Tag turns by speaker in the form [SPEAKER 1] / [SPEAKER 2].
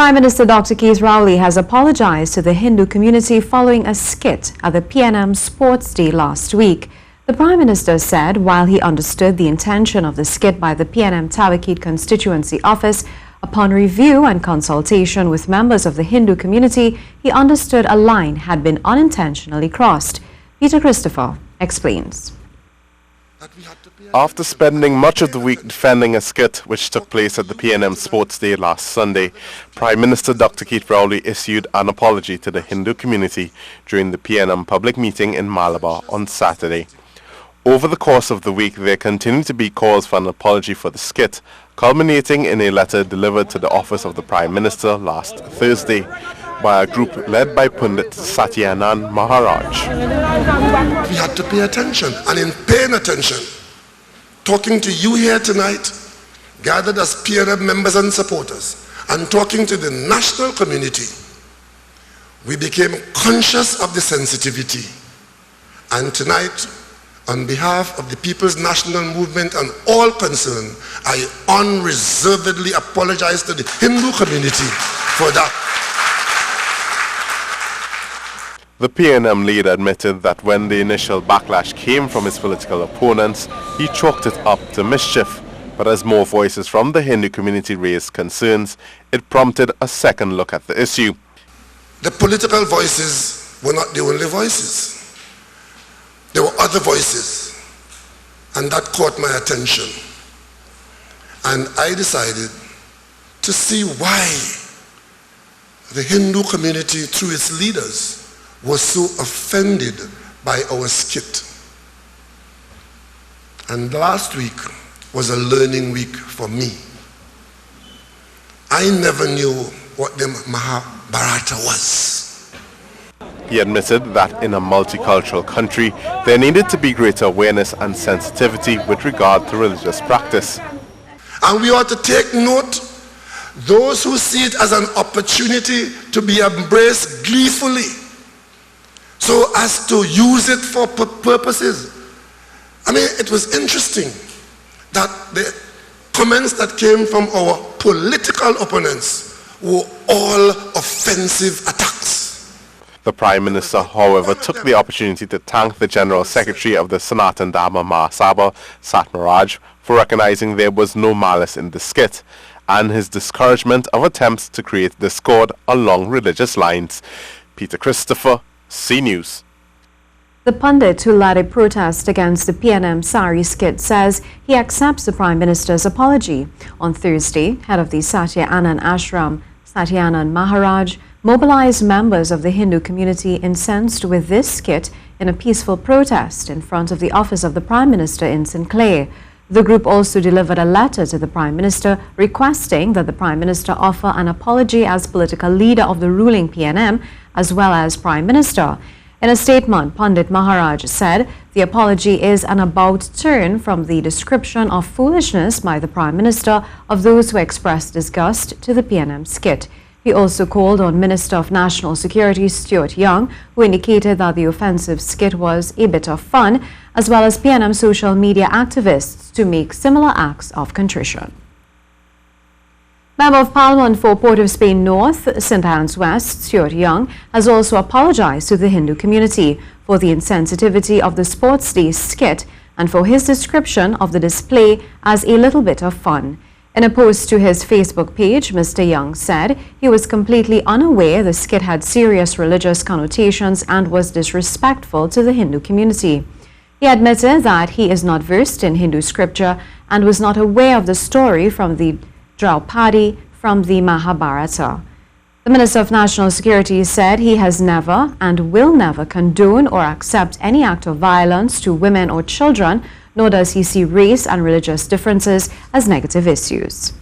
[SPEAKER 1] Prime Minister Dr. Keith Rowley has apologized to the Hindu community following a skit at the PNM Sports Day last week. The Prime Minister said while he understood the intention of the skit by the PNM Tawakit Constituency Office, upon review and consultation with members of the Hindu community, he understood a line had been unintentionally crossed. Peter Christopher explains.
[SPEAKER 2] After spending much of the week defending a skit which took place at the PNM Sports Day last Sunday, Prime Minister Dr. Keith Rowley issued an apology to the Hindu community during the PNM public meeting in Malabar on Saturday. Over the course of the week, there continued to be calls for an apology for the skit, culminating in a letter delivered to the office of the Prime Minister last Thursday by a group led by Pundit Satyanand Maharaj.
[SPEAKER 3] We had to pay attention, and in paying attention, talking to you here tonight, gathered as PNM members and supporters, and talking to the national community, we became conscious of the sensitivity. And tonight, on behalf of the People's National Movement and all concerned, I unreservedly apologize to the Hindu community for that.
[SPEAKER 2] The PNM leader admitted that when the initial backlash came from his political opponents, he chalked it up to mischief. But as more voices from the Hindu community raised concerns, it prompted a second look at the issue.
[SPEAKER 3] The political voices were not the only voices. There were other voices, and that caught my attention. And I decided to see why the Hindu community, through its leaders, was so offended by our skit. And last week was a learning week for me. I never knew what the Mahabharata was.
[SPEAKER 2] He admitted that in a multicultural country, there needed to be greater awareness and sensitivity with regard to religious practice.
[SPEAKER 3] And we ought to take note, those who see it as an opportunity to be embraced gleefully, so as to use it for purposes. I mean, it was interesting that the comments that came from our political opponents were all offensive attacks.
[SPEAKER 2] The Prime Minister, however, took the opportunity to thank the General Secretary of the Sanatan Dharma Mahasabha, Satmaraj, for recognizing there was no malice in the skit and his discouragement of attempts to create discord along religious lines. Peter Christopher, C News.
[SPEAKER 1] The pundit who led a protest against the PNM Sari skit says he accepts the Prime Minister's apology. On Thursday, head of the Satyanand Ashram, Satyanand Maharaj, mobilized members of the Hindu community incensed with this skit in a peaceful protest in front of the office of the Prime Minister in St. Clair. The group also delivered a letter to the Prime Minister requesting that the Prime Minister offer an apology as political leader of the ruling PNM as well as Prime Minister. In a statement, Pandit Maharaj said the apology is an about turn from the description of foolishness by the Prime Minister of those who expressed disgust to the PNM skit. He also called on Minister of National Security Stuart Young, who indicated that the offensive skit was a bit of fun, as well as PNM social media activists to make similar acts of contrition. Member of Parliament for Port of Spain North, St. Anne's West, Stuart Young, has also apologized to the Hindu community for the insensitivity of the Sports Day skit and for his description of the display as a little bit of fun. In a post to his Facebook page, Mr. Young said he was completely unaware the skit had serious religious connotations and was disrespectful to the Hindu community. He admitted that he is not versed in Hindu scripture and was not aware of the story from the Draupadi from the Mahabharata. The Minister of National Security said he has never and will never condone or accept any act of violence to women or children, nor does he see race and religious differences as negative issues.